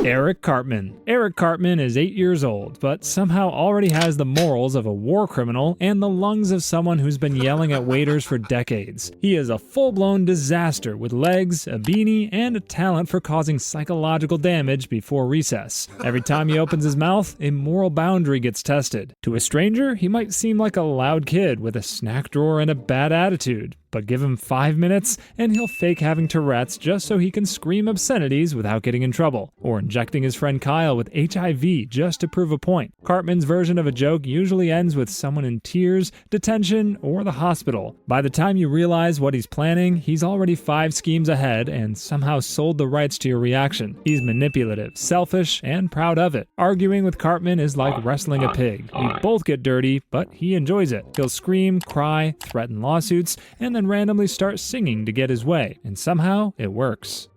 Eric Cartman. Eric Cartman is 8 years old, but somehow already has the morals of a war criminal and the lungs of someone who's been yelling at waiters for decades. He is a full-blown disaster with legs, a beanie, and a talent for causing psychological damage before recess. Every time he opens his mouth, a moral boundary gets tested. To a stranger, he might seem like a loud kid with a snack drawer and a bad attitude. But give him 5 minutes, and he'll fake having Tourette's just so he can scream obscenities without getting in trouble, or injecting his friend Kyle with HIV just to prove a point. Cartman's version of a joke usually ends with someone in tears, detention, or the hospital. By the time you realize what he's planning, he's already 5 schemes ahead and somehow sold the rights to your reaction. He's manipulative, selfish, and proud of it. Arguing with Cartman is like wrestling a pig. You both get dirty, but he enjoys it. He'll scream, cry, threaten lawsuits, and then randomly start singing to get his way, and somehow it works.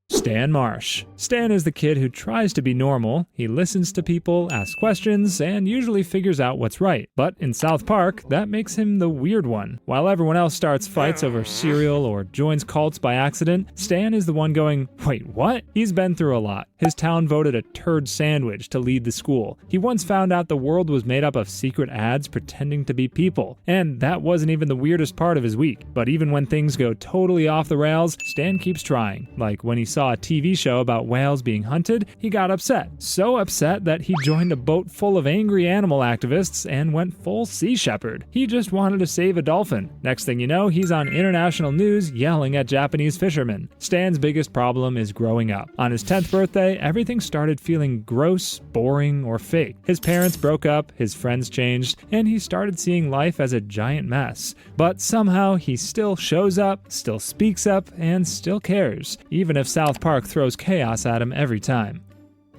Stan Marsh. Stan is the kid who tries to be normal. He listens to people, asks questions, and usually figures out what's right. But in South Park, that makes him the weird one. While everyone else starts fights over cereal or joins cults by accident, Stan is the one going, "Wait, what?" He's been through a lot. His town voted a turd sandwich to lead the school. He once found out the world was made up of secret ads pretending to be people. And that wasn't even the weirdest part of his week. But even when things go totally off the rails, Stan keeps trying. Like when he saw a TV show about whales being hunted, he got upset. So upset that he joined a boat full of angry animal activists and went full sea shepherd. He just wanted to save a dolphin. Next thing you know, he's on international news yelling at Japanese fishermen. Stan's biggest problem is growing up. On his 10th birthday, everything started feeling gross, boring, or fake. His parents broke up, his friends changed, and he started seeing life as a giant mess. But somehow he still shows up, still speaks up, and still cares, even if South Park throws chaos at him every time.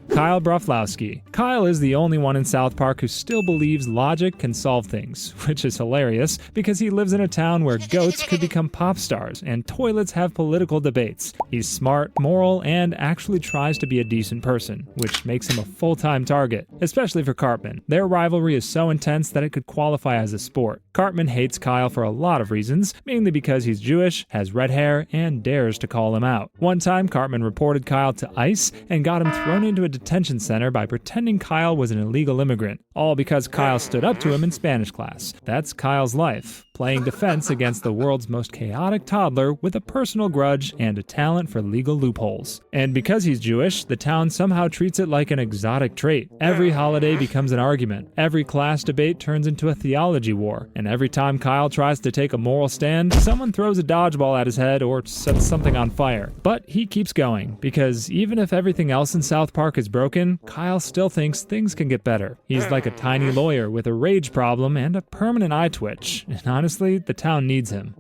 Kyle Brufflowski. Kyle is the only one in South Park who still believes logic can solve things, which is hilarious because he lives in a town where goats could become pop stars and toilets have political debates. He's smart, moral, and actually tries to be a decent person, which makes him a full-time target, especially for Cartman. Their rivalry is so intense that it could qualify as a sport. Cartman hates Kyle for a lot of reasons, mainly because he's Jewish, has red hair, and dares to call him out. One time, Cartman reported Kyle to ICE and got him thrown into a detention center by pretending Kyle was an illegal immigrant, all because Kyle stood up to him in Spanish class. That's Kyle's life, playing defense against the world's most chaotic toddler with a personal grudge and a talent for legal loopholes. And because he's Jewish, the town somehow treats it like an exotic trait. Every holiday becomes an argument, every class debate turns into a theology war, and every time Kyle tries to take a moral stand, someone throws a dodgeball at his head or sets something on fire. But he keeps going, because even if everything else in South Park is broken, Kyle still thinks things can get better. He's like a tiny lawyer with a rage problem and a permanent eye twitch, and honestly, the town needs him.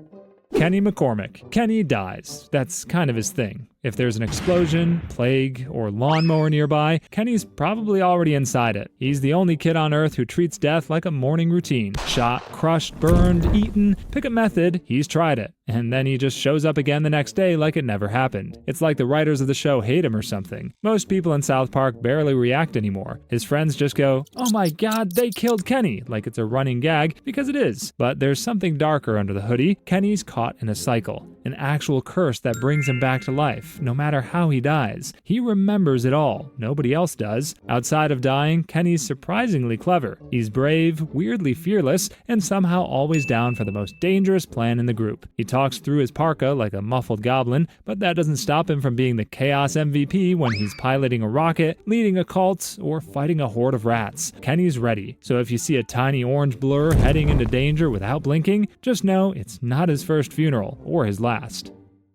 Kenny McCormack. Kenny dies. That's kind of his thing. If there's an explosion, plague, or lawnmower nearby, Kenny's probably already inside it. He's the only kid on Earth who treats death like a morning routine. Shot, crushed, burned, eaten, pick a method, he's tried it. And then he just shows up again the next day like it never happened. It's like the writers of the show hate him or something. Most people in South Park barely react anymore. His friends just go, "Oh my god, they killed Kenny," like it's a running gag, because it is. But there's something darker under the hoodie. Kenny's caught in a cycle. An actual curse that brings him back to life, no matter how he dies. He remembers it all. Nobody else does. Outside of dying, Kenny's surprisingly clever. He's brave, weirdly fearless, and somehow always down for the most dangerous plan in the group. He talks through his parka like a muffled goblin, but that doesn't stop him from being the Chaos MVP when he's piloting a rocket, leading a cult, or fighting a horde of rats. Kenny's ready, so if you see a tiny orange blur heading into danger without blinking, just know it's not his first funeral, or his last.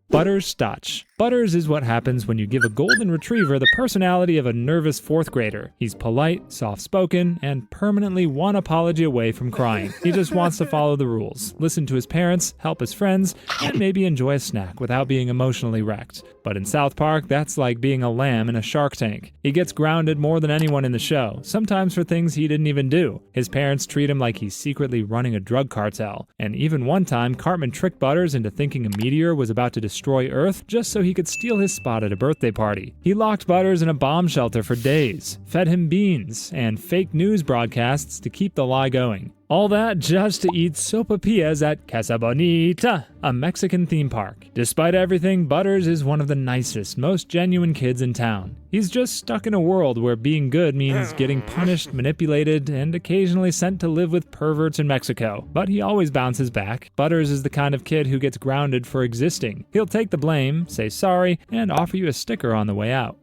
Butters Stotch. Butters is what happens when you give a golden retriever the personality of a nervous 4th grader. He's polite, soft-spoken, and permanently one apology away from crying. He just wants to follow the rules, listen to his parents, help his friends, and maybe enjoy a snack without being emotionally wrecked. But in South Park, that's like being a lamb in a shark tank. He gets grounded more than anyone in the show, sometimes for things he didn't even do. His parents treat him like he's secretly running a drug cartel. And even one time, Cartman tricked Butters into thinking a meteor was about to destroy Earth just so he could steal his spot at a birthday party. He locked Butters in a bomb shelter for days, fed him beans, and fake news broadcasts to keep the lie going. All that just to eat sopapillas at Casa Bonita, a Mexican theme park. Despite everything, Butters is one of the nicest, most genuine kids in town. He's just stuck in a world where being good means getting punished, manipulated, and occasionally sent to live with perverts in Mexico. But he always bounces back. Butters is the kind of kid who gets grounded for existing. He'll take the blame, say sorry, and offer you a sticker on the way out.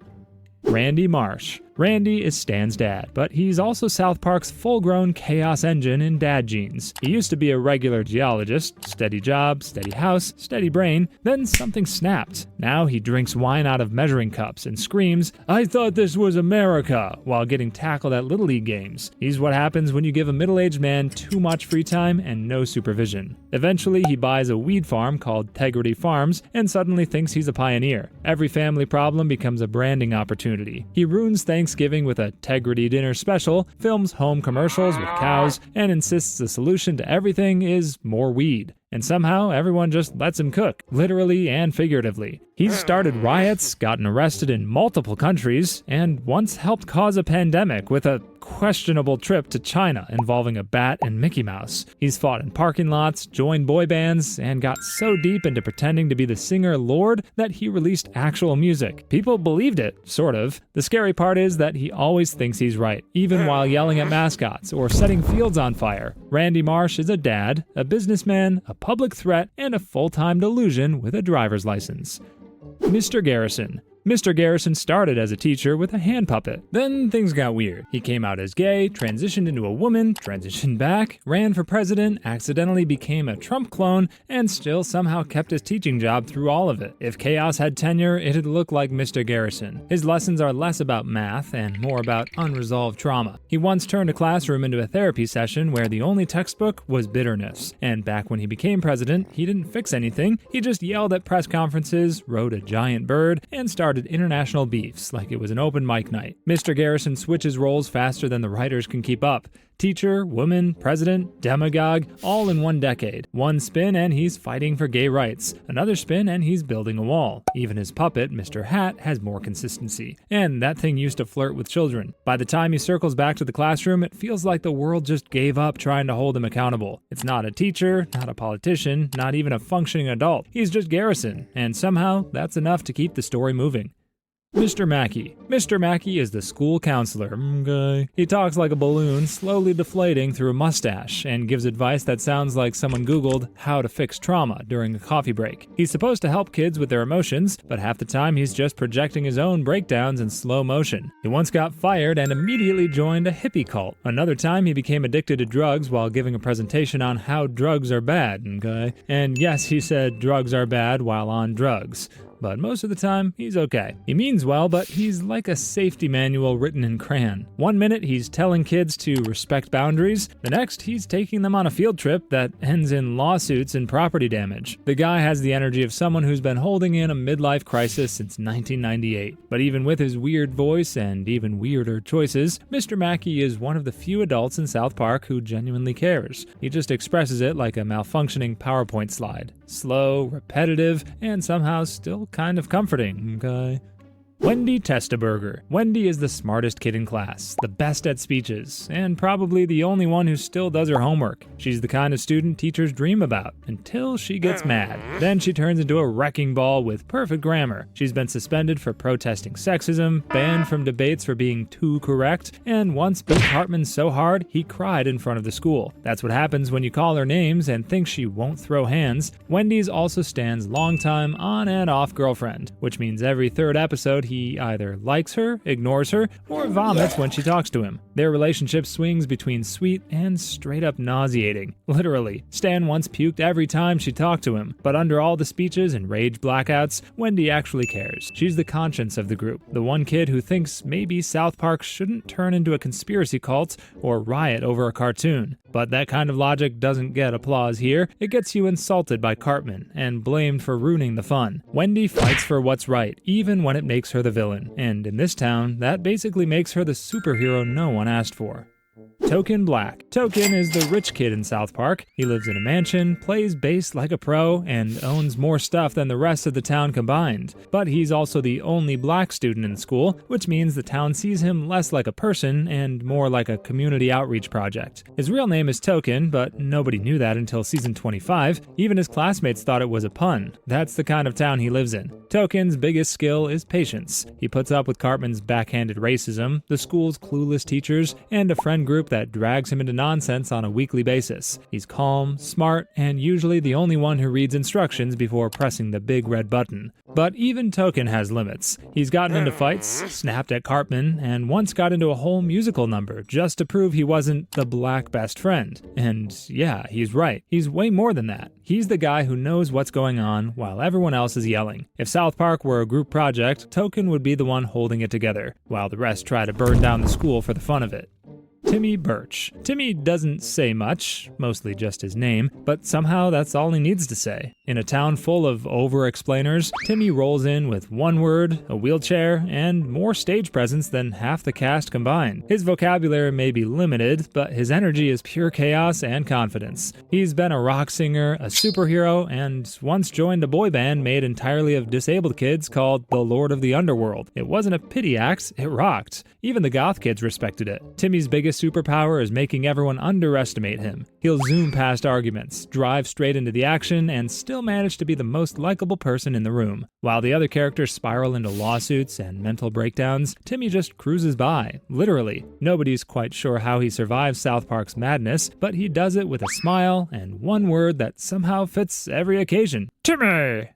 Randy Marsh. Randy is Stan's dad, but he's also South Park's full-grown chaos engine in dad genes. He used to be a regular geologist, steady job, steady house, steady brain, then something snapped. Now he drinks wine out of measuring cups and screams, "I thought this was America," while getting tackled at Little League games. He's what happens when you give a middle-aged man too much free time and no supervision. Eventually, he buys a weed farm called Tegrity Farms and suddenly thinks he's a pioneer. Every family problem becomes a branding opportunity. He ruins Thanksgiving with a Tegrity dinner special, films home commercials with cows, and insists the solution to everything is more weed. And somehow, everyone just lets him cook, literally and figuratively. He's started riots, gotten arrested in multiple countries, and once helped cause a pandemic with a questionable trip to China involving a bat and Mickey Mouse. He's fought in parking lots, joined boy bands, and got so deep into pretending to be the singer Lord that he released actual music. People believed it, sort of. The scary part is that he always thinks he's right, even while yelling at mascots or setting fields on fire. Randy Marsh is a dad, a businessman, a public threat, and a full-time delusion with a driver's license. Mr. Garrison. Mr. Garrison started as a teacher with a hand puppet. Then things got weird. He came out as gay, transitioned into a woman, transitioned back, ran for president, accidentally became a Trump clone, and still somehow kept his teaching job through all of it. If chaos had tenure, it'd look like Mr. Garrison. His lessons are less about math and more about unresolved trauma. He once turned a classroom into a therapy session where the only textbook was bitterness. And back when he became president, he didn't fix anything. He just yelled at press conferences, rode a giant bird, and started international beefs like it was an open mic night. Mr. Garrison switches roles faster than the writers can keep up. Teacher, woman, president, demagogue, all in one decade. One spin and he's fighting for gay rights. Another spin and he's building a wall. Even his puppet, Mr. Hat, has more consistency. And that thing used to flirt with children. By the time he circles back to the classroom, it feels like the world just gave up trying to hold him accountable. It's not a teacher, not a politician, not even a functioning adult. He's just Garrison. And somehow, that's enough to keep the story moving. Mr. Mackey. Mr. Mackey is the school counselor. He talks like a balloon, slowly deflating through a mustache, and gives advice that sounds like someone Googled how to fix trauma during a coffee break. He's supposed to help kids with their emotions, but half the time he's just projecting his own breakdowns in slow motion. He once got fired and immediately joined a hippie cult. Another time he became addicted to drugs while giving a presentation on how drugs are bad, And yes, he said drugs are bad while on drugs. But most of the time, he's okay. He means well, but he's like a safety manual written in crayon. One minute, he's telling kids to respect boundaries. The next, he's taking them on a field trip that ends in lawsuits and property damage. The guy has the energy of someone who's been holding in a midlife crisis since 1998. But even with his weird voice and even weirder choices, Mr. Mackey is one of the few adults in South Park who genuinely cares. He just expresses it like a malfunctioning PowerPoint slide. Slow, repetitive, and somehow still kind of comforting, Wendy Testburger. Wendy is the smartest kid in class, the best at speeches, and probably the only one who still does her homework. She's the kind of student teachers dream about, until she gets mad. Then she turns into a wrecking ball with perfect grammar. She's been suspended for protesting sexism, banned from debates for being too correct, and once beat Cartman so hard, he cried in front of the school. That's what happens when you call her names and think she won't throw hands. Wendy's also Stan's longtime on and off girlfriend, which means every third episode he either likes her, ignores her, or vomits when she talks to him. Their relationship swings between sweet and straight up nauseating. Literally, Stan once puked every time she talked to him, but under all the speeches and rage blackouts, Wendy actually cares. She's the conscience of the group, the one kid who thinks maybe South Park shouldn't turn into a conspiracy cult or riot over a cartoon. But that kind of logic doesn't get applause here. It gets you insulted by Cartman and blamed for ruining the fun. Wendy fights for what's right, even when it makes her the villain. And in this town, that basically makes her the superhero no one asked for. Token Black. Token is the rich kid in South Park. He lives in a mansion, plays bass like a pro, and owns more stuff than the rest of the town combined. But he's also the only black student in the school, which means the town sees him less like a person and more like a community outreach project. His real name is Token, but nobody knew that until season 25. Even his classmates thought it was a pun. That's the kind of town he lives in. Token's biggest skill is patience. He puts up with Cartman's backhanded racism, the school's clueless teachers, and a friend group that drags him into nonsense on a weekly basis. He's calm, smart, and usually the only one who reads instructions before pressing the big red button. But even Token has limits. He's gotten into fights, snapped at Cartman, and once got into a whole musical number just to prove he wasn't the black best friend. And yeah, he's right. He's way more than that. He's the guy who knows what's going on while everyone else is yelling. If South Park were a group project, Token would be the one holding it together, while the rest try to burn down the school for the fun of it. Timmy Burch. Timmy doesn't say much, mostly just his name, but somehow that's all he needs to say. In a town full of over-explainers, Timmy rolls in with one word, a wheelchair, and more stage presence than half the cast combined. His vocabulary may be limited, but his energy is pure chaos and confidence. He's been a rock singer, a superhero, and once joined a boy band made entirely of disabled kids called the Lord of the Underworld. It wasn't a pity act, it rocked. Even the goth kids respected it. Timmy's biggest superpower is making everyone underestimate him. He'll zoom past arguments, drive straight into the action, and still manage to be the most likable person in the room. While the other characters spiral into lawsuits and mental breakdowns, Timmy just cruises by, literally. Nobody's quite sure how he survives South Park's madness, but he does it with a smile and one word that somehow fits every occasion. Timmy!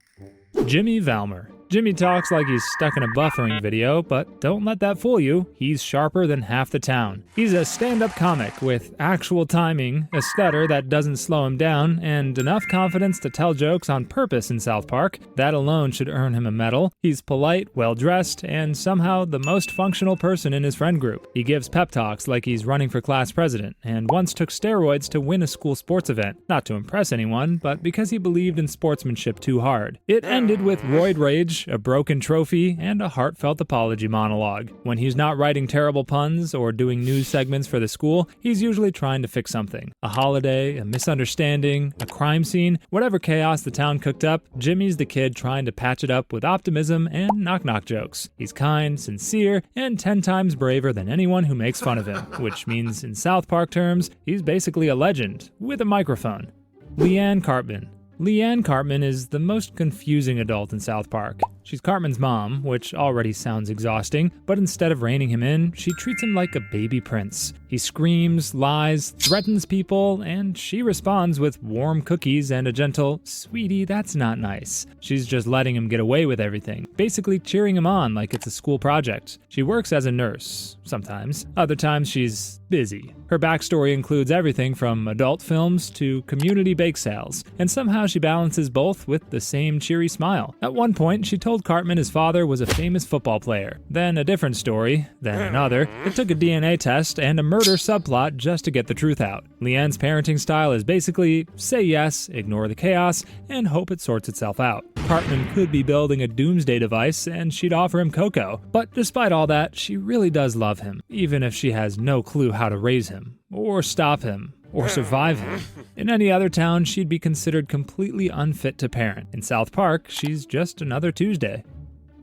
Jimmy Velmer. Jimmy talks like he's stuck in a buffering video, but don't let that fool you. He's sharper than half the town. He's a stand-up comic with actual timing, a stutter that doesn't slow him down, and enough confidence to tell jokes on purpose in South Park. That alone should earn him a medal. He's polite, well-dressed, and somehow the most functional person in his friend group. He gives pep talks like he's running for class president, and once took steroids to win a school sports event. Not to impress anyone, but because he believed in sportsmanship too hard. It ended with roid rage, a broken trophy, and a heartfelt apology monologue. When he's not writing terrible puns or doing news segments for the school, he's usually trying to fix something. A holiday, a misunderstanding, a crime scene, whatever chaos the town cooked up, Jimmy's the kid trying to patch it up with optimism and knock-knock jokes. He's kind, sincere, and 10 times braver than anyone who makes fun of him, which means in South Park terms, he's basically a legend, with a microphone. Leanne Kartman. Leanne Kartman is the most confusing adult in South Park. She's Cartman's mom, which already sounds exhausting, but instead of reining him in, she treats him like a baby prince. He screams, lies, threatens people, and she responds with warm cookies and a gentle, "Sweetie, that's not nice." She's just letting him get away with everything, basically cheering him on like it's a school project. She works as a nurse, sometimes. Other times she's busy. Her backstory includes everything from adult films to community bake sales, and somehow she balances both with the same cheery smile. At one point, she told Cartman his father was a famous football player. Then a different story, then another. It took a DNA test and a murder subplot just to get the truth out. Leanne's parenting style is basically say yes, ignore the chaos, and hope it sorts itself out. Cartman could be building a doomsday device and she'd offer him cocoa. But despite all that, she really does love him, even if she has no clue how to raise him, or stop him, or survive him. In any other town, she'd be considered completely unfit to parent. In South Park, she's just another Tuesday.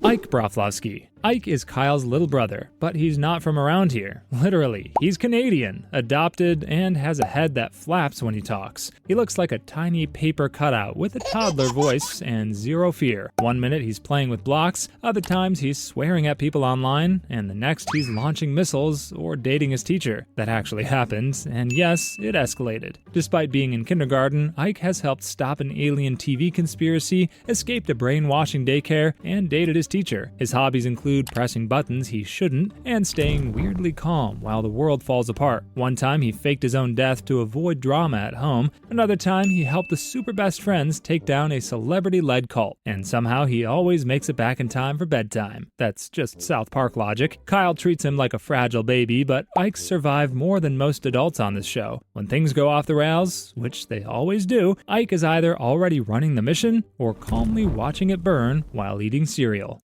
Ike Braowski. Ike is Kyle's little brother, but he's not from around here. Literally, he's Canadian, adopted, and has a head that flaps when he talks. He looks like a tiny paper cutout with a toddler voice and zero fear. One minute he's playing with blocks, other times he's swearing at people online, and the next he's launching missiles or dating his teacher. That actually happened, and yes, it escalated. Despite being in kindergarten, Ike has helped stop an alien TV conspiracy, escaped a brainwashing daycare, and dated his teacher. His hobbies include pressing buttons he shouldn't and staying weirdly calm while the world falls apart. One time he faked his own death to avoid drama at home. Another time he helped the super best friends take down a celebrity-led cult. And somehow he always makes it back in time for bedtime. That's just South Park logic. Kyle treats him like a fragile baby, but Ike's survived more than most adults on this show. When things go off the rails, which they always do, Ike is either already running the mission or calmly watching it burn while eating cereal.